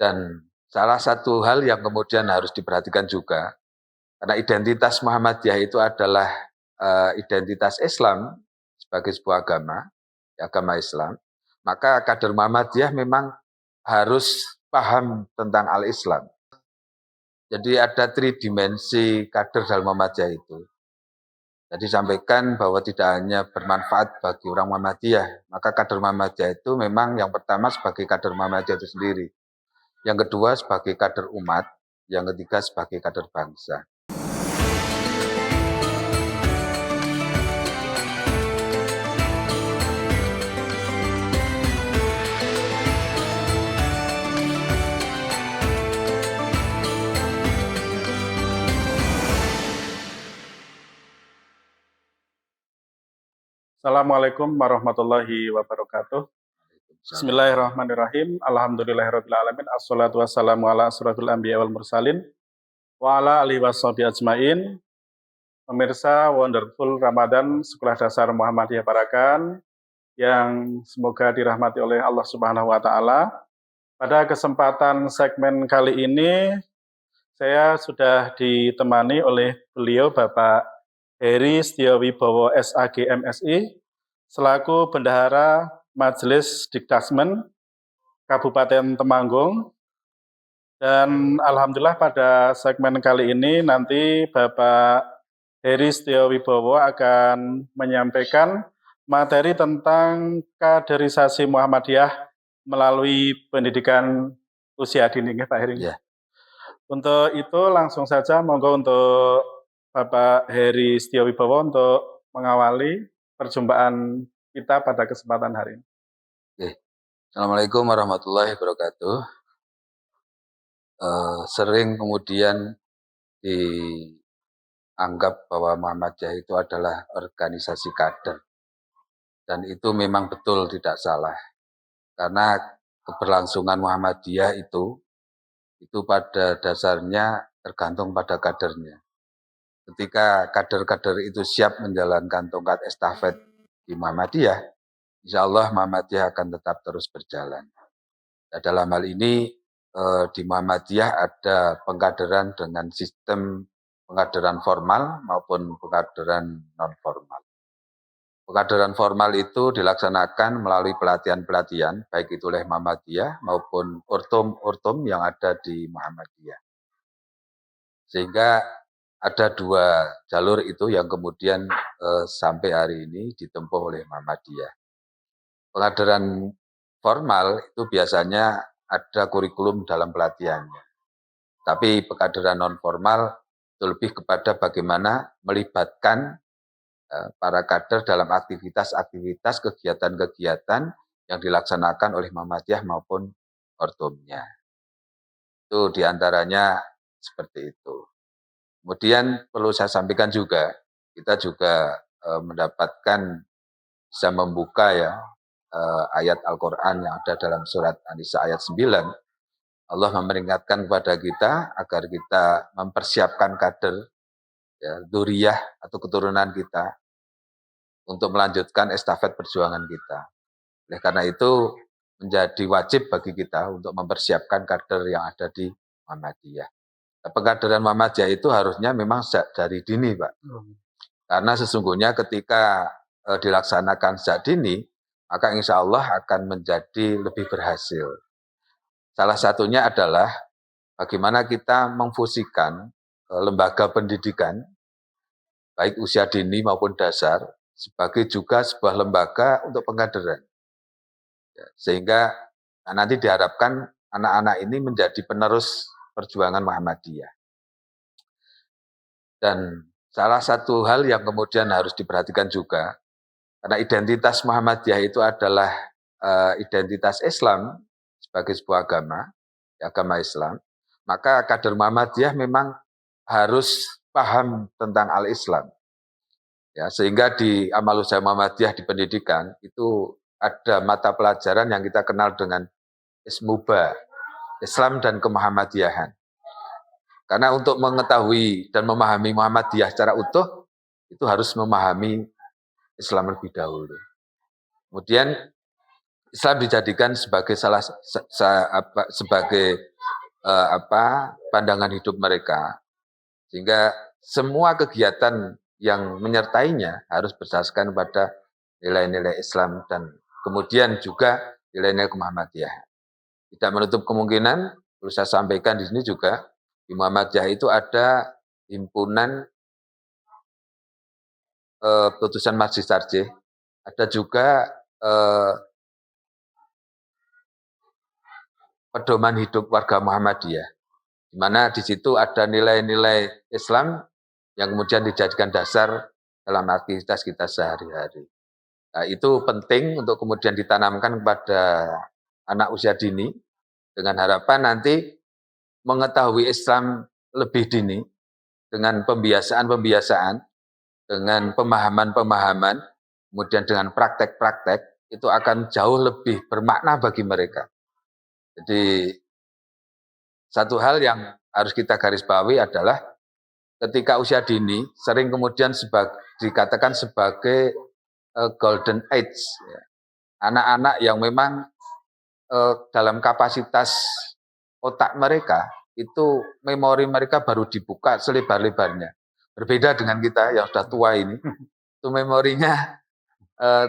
Dan salah satu hal yang kemudian harus diperhatikan juga, karena identitas Muhammadiyah itu adalah identitas Islam sebagai sebuah agama, agama Islam, maka kader Muhammadiyah memang harus paham tentang al-Islam. Jadi ada tridimensi kader dalam Muhammadiyah itu. Jadi sampaikan bahwa tidak hanya bermanfaat bagi orang Muhammadiyah, maka kader Muhammadiyah itu memang yang pertama sebagai kader Muhammadiyah itu sendiri. Yang kedua sebagai kader umat, yang ketiga sebagai kader bangsa. Assalamualaikum warahmatullahi wabarakatuh. Bismillahirrahmanirrahim. Alhamdulillahirrahmanirrahim. Assalatu wassalamu ala asrafil anbiya wal mursalin wa ala alihi washabihi ajmain. Pemirsa Wonderful Ramadan Sekolah Dasar Muhammadiyah Parakan yang semoga dirahmati oleh Allah Subhanahu wa taala. Pada kesempatan segmen kali ini saya sudah ditemani oleh beliau Bapak Heri Setiawibowo SAG MSI selaku Bendahara Majelis Dikdasmen Kabupaten Temanggung. Dan alhamdulillah pada segmen kali ini nanti Bapak Heri Setiawibowo akan menyampaikan materi tentang kaderisasi Muhammadiyah melalui pendidikan usia dini, Pak Heri. Ya. Untuk itu langsung saja monggo untuk Bapak Heri Setiawibowo untuk mengawali perjumpaan kita pada kesempatan hari ini. Oke. Assalamualaikum warahmatullahi wabarakatuh. Sering kemudian dianggap bahwa Muhammadiyah itu adalah organisasi kader. Dan itu memang betul tidak salah. Karena keberlangsungan Muhammadiyah itu pada dasarnya tergantung pada kadernya. Ketika kader-kader itu siap menjalankan tongkat estafet di Muhammadiyah, insya Allah Muhammadiyah akan tetap terus berjalan. Nah, dalam hal ini di Muhammadiyah ada pengkaderan dengan sistem pengkaderan formal maupun pengkaderan non formal. Pengkaderan formal itu dilaksanakan melalui pelatihan-pelatihan baik itu oleh Muhammadiyah maupun ortum yang ada di Muhammadiyah. Sehingga ada dua jalur itu yang kemudian sampai hari ini ditempuh oleh Muhammadiyah. Pengkaderan formal itu biasanya ada kurikulum dalam pelatihannya. Tapi pengkaderan non formal itu lebih kepada bagaimana melibatkan para kader dalam aktivitas-aktivitas kegiatan-kegiatan yang dilaksanakan oleh Muhammadiyah maupun ortumnya. Itu diantaranya seperti itu. Kemudian perlu saya sampaikan juga, kita juga mendapatkan bisa membuka ya ayat Al-Quran yang ada dalam surat An-Nisa ayat 9. Allah memperingatkan kepada kita agar kita mempersiapkan kader, ya, dzurriyyah atau keturunan kita untuk melanjutkan estafet perjuangan kita. Oleh karena itu menjadi wajib bagi kita untuk mempersiapkan kader yang ada di Muhammadiyah. Pengkaderan Muhammadiyah itu harusnya memang dari dini, Pak. Karena sesungguhnya ketika dilaksanakan sejak dini, maka insya Allah akan menjadi lebih berhasil. Salah satunya adalah bagaimana kita memfusikan lembaga pendidikan, baik usia dini maupun dasar, sebagai juga sebuah lembaga untuk pengkaderan. Sehingga nanti diharapkan anak-anak ini menjadi penerus perjuangan Muhammadiyah. Dan salah satu hal yang kemudian harus diperhatikan juga, karena identitas Muhammadiyah itu adalah identitas Islam sebagai sebuah agama, agama Islam, maka kader Muhammadiyah memang harus paham tentang al-Islam. Ya, sehingga di amal usaha Muhammadiyah di pendidikan itu ada mata pelajaran yang kita kenal dengan Ismuba, Islam dan Kemuhammadiyahan. Karena untuk mengetahui dan memahami Muhammadiyah secara utuh, itu harus memahami Islam lebih dahulu. Kemudian Islam dijadikan sebagai sebagai pandangan hidup mereka, sehingga semua kegiatan yang menyertainya harus berdasarkan pada nilai-nilai Islam dan kemudian juga nilai-nilai Muhammadiyah. Tidak menutup kemungkinan, perlu saya sampaikan di sini juga, di Muhammadiyah itu ada himpunan putusan Masjid Tarjih, ada juga pedoman hidup warga Muhammadiyah, di mana di situ ada nilai-nilai Islam yang kemudian dijadikan dasar dalam aktivitas kita sehari-hari. Nah, itu penting untuk kemudian ditanamkan kepada anak usia dini dengan harapan nanti mengetahui Islam lebih dini dengan pembiasaan-pembiasaan, dengan pemahaman-pemahaman, kemudian dengan praktek-praktek, itu akan jauh lebih bermakna bagi mereka. Jadi satu hal yang harus kita garis bawahi adalah ketika usia dini sering kemudian dikatakan sebagai golden age, anak-anak yang memang dalam kapasitas otak mereka itu memori mereka baru dibuka selebar-lebarnya. Berbeda dengan kita yang sudah tua ini, itu memorinya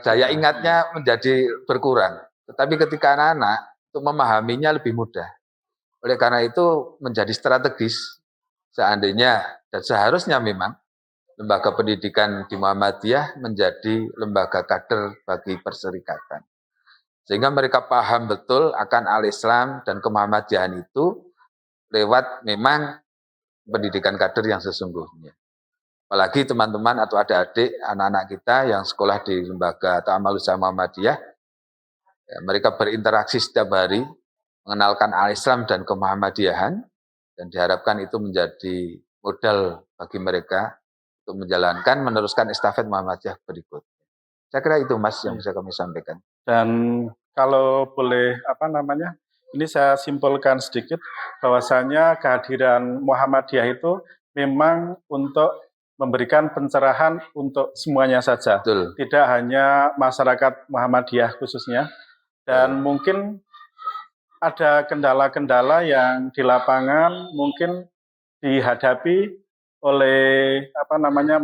daya ingatnya menjadi berkurang. Tetapi ketika anak-anak itu memahaminya lebih mudah. Oleh karena itu menjadi strategis seandainya dan seharusnya memang lembaga pendidikan di Muhammadiyah menjadi lembaga kader bagi perserikatan. Sehingga mereka paham betul akan al-Islam dan kemuhammadiyahan itu lewat memang pendidikan kader yang sesungguhnya. Apalagi teman-teman atau adik-adik, anak-anak kita yang sekolah di lembaga atau amal usaha Muhammadiyah, ya, mereka berinteraksi setiap hari, mengenalkan al-Islam dan kemuhammadiyahan, dan diharapkan itu menjadi modal bagi mereka untuk menjalankan, meneruskan estafet Muhammadiyah berikut. Saya kira itu Mas yang bisa kami sampaikan. Dan kalau boleh ini saya simpulkan sedikit bahwasanya kehadiran Muhammadiyah itu memang untuk memberikan pencerahan untuk semuanya saja. Betul. Tidak hanya masyarakat Muhammadiyah khususnya. Dan mungkin ada kendala-kendala yang di lapangan mungkin dihadapi oleh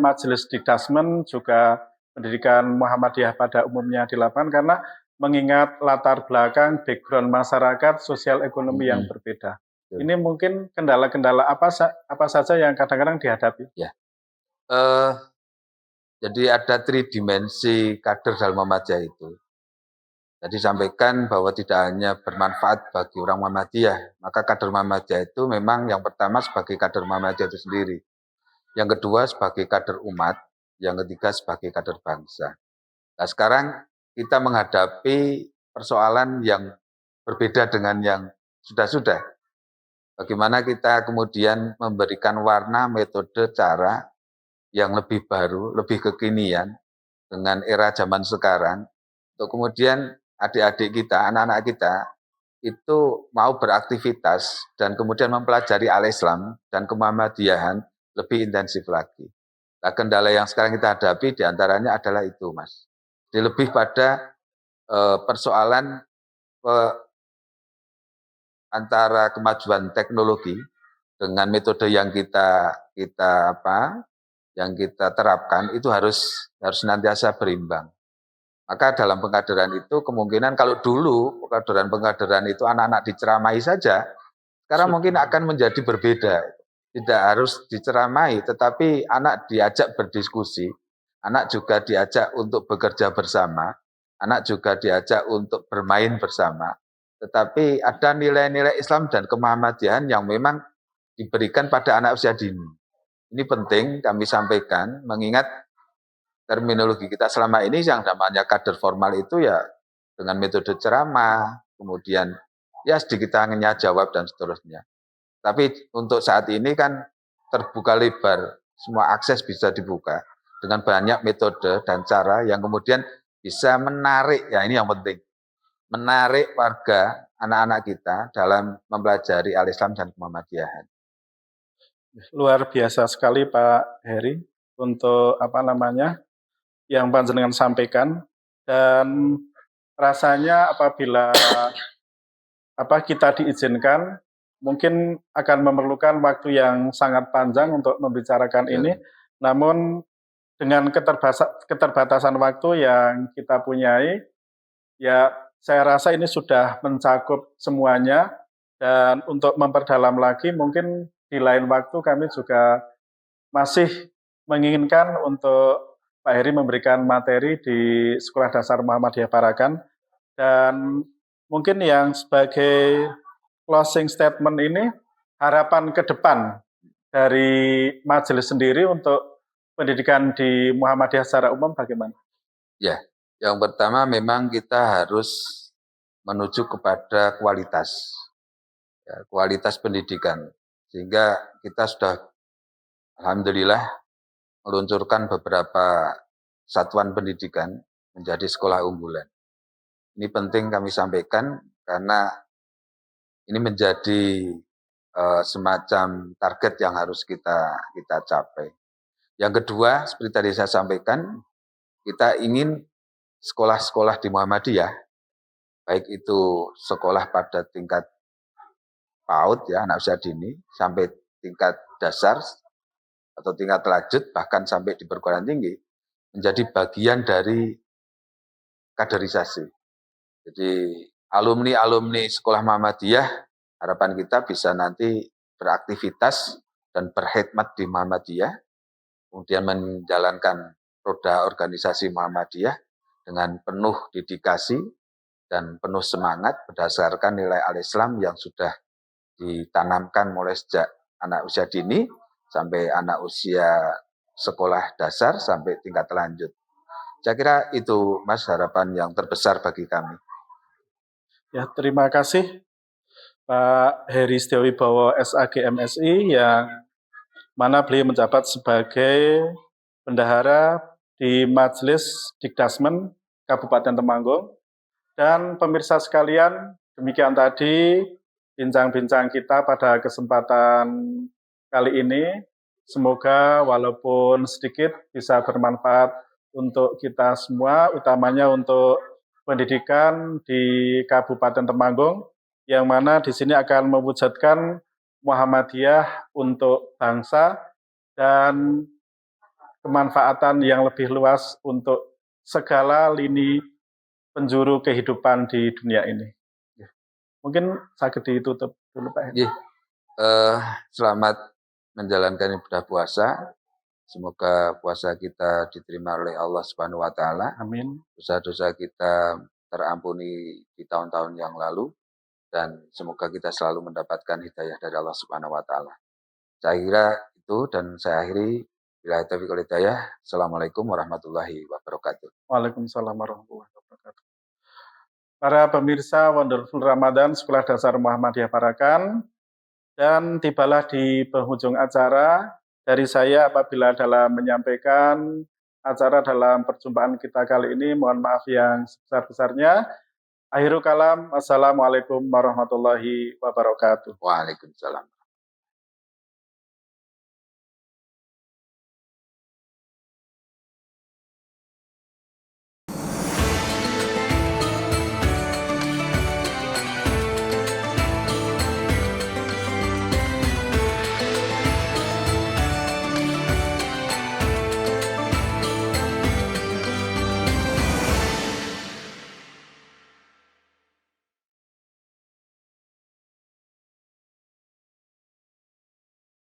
majelis dikdasmen juga pendidikan Muhammadiyah pada umumnya di lapangan karena mengingat latar belakang background masyarakat sosial ekonomi yang berbeda. Ini mungkin kendala-kendala apa saja yang kadang-kadang dihadapi? Ya. Jadi ada tridimensi kader dalam Muhammadiyah itu. Jadi sampaikan bahwa tidak hanya bermanfaat bagi orang Muhammadiyah, maka kader Muhammadiyah itu memang yang pertama sebagai kader Muhammadiyah itu sendiri. Yang kedua sebagai kader umat, yang ketiga sebagai kader bangsa. Nah sekarang kita menghadapi persoalan yang berbeda dengan yang sudah-sudah. Bagaimana kita kemudian memberikan warna, metode, cara yang lebih baru, lebih kekinian dengan era zaman sekarang, untuk kemudian adik-adik kita, anak-anak kita, itu mau beraktivitas dan kemudian mempelajari al-Islam dan kemuhammadiyahan lebih intensif lagi. Nah, kendala yang sekarang kita hadapi diantaranya adalah itu, Mas. Jadi lebih pada persoalan antara kemajuan teknologi dengan metode yang kita terapkan itu harus senantiasa berimbang. Maka dalam pengkaderan itu kemungkinan kalau dulu pengkaderan itu anak-anak diceramai saja, sekarang mungkin akan menjadi berbeda. Tidak harus diceramai, tetapi anak diajak berdiskusi, anak juga diajak untuk bekerja bersama, anak juga diajak untuk bermain bersama. Tetapi ada nilai-nilai Islam dan kemuhammadiyahan yang memang diberikan pada anak usia dini. Ini penting kami sampaikan, mengingat terminologi kita selama ini yang namanya kader formal itu ya dengan metode ceramah, kemudian ya sedikit tanya jawab dan seterusnya. Tapi untuk saat ini kan terbuka lebar, semua akses bisa dibuka dengan banyak metode dan cara yang kemudian bisa menarik, ya ini yang penting, menarik warga, anak-anak kita dalam mempelajari al-Islam dan kemuhammadiyahan. Luar biasa sekali Pak Heri untuk yang panjenengan sampaikan, dan rasanya apabila kita diizinkan mungkin akan memerlukan waktu yang sangat panjang untuk membicarakan ini, namun dengan keterbatasan waktu yang kita punyai, ya saya rasa ini sudah mencakup semuanya, dan untuk memperdalam lagi mungkin di lain waktu kami juga masih menginginkan untuk Pak Heri memberikan materi di Sekolah Dasar Muhammadiyah Parakan, dan mungkin yang sebagai closing statement ini, harapan ke depan dari majelis sendiri untuk pendidikan di Muhammadiyah secara umum bagaimana? Ya, yang pertama memang kita harus menuju kepada kualitas, ya, kualitas pendidikan. Sehingga kita sudah alhamdulillah meluncurkan beberapa satuan pendidikan menjadi sekolah unggulan. Ini penting kami sampaikan karena ini menjadi semacam target yang harus kita capai. Yang kedua, seperti tadi saya sampaikan, kita ingin sekolah-sekolah di Muhammadiyah, baik itu sekolah pada tingkat PAUD ya, anak usia dini, sampai tingkat dasar atau tingkat lanjut, bahkan sampai di perguruan tinggi, menjadi bagian dari kaderisasi. Jadi alumni-alumni sekolah Muhammadiyah, harapan kita bisa nanti beraktivitas dan berkhidmat di Muhammadiyah, kemudian menjalankan roda organisasi Muhammadiyah dengan penuh dedikasi dan penuh semangat berdasarkan nilai al-Islam yang sudah ditanamkan mulai sejak anak usia dini sampai anak usia sekolah dasar sampai tingkat lanjut. Saya kira itu, Mas, harapan yang terbesar bagi kami. Ya, terima kasih Pak Heri Setiawibowo SAG MSI yang mana beliau menjabat sebagai bendahara di Majelis Dikdasmen Kabupaten Temanggung. Dan pemirsa sekalian, demikian tadi bincang-bincang kita pada kesempatan kali ini. Semoga walaupun sedikit bisa bermanfaat untuk kita semua, utamanya untuk pendidikan di Kabupaten Temanggung, yang mana di sini akan mewujudkan Muhammadiyah untuk bangsa dan kemanfaatan yang lebih luas untuk segala lini penjuru kehidupan di dunia ini. Mungkin sakit ditutup dulu Pak. Selamat menjalankan ibadah puasa. Semoga puasa kita diterima oleh Allah Subhanahu wa taala. Amin. Dosa-dosa kita terampuni di tahun-tahun yang lalu dan semoga kita selalu mendapatkan hidayah dari Allah Subhanahu wa taala. Saya kira itu dan saya akhiri. Bila taufiq wal hidayah. Assalamualaikum warahmatullahi wabarakatuh. Waalaikumsalam warahmatullahi wabarakatuh. Para pemirsa Wonderful Ramadan Sekolah Dasar Muhammadiyah Parakan, dan tibalah di penghujung acara. Dari saya apabila dalam menyampaikan acara dalam perjumpaan kita kali ini, mohon maaf yang sebesar-besarnya. Akhirul kalam, wassalamualaikum warahmatullahi wabarakatuh. Waalaikumsalam.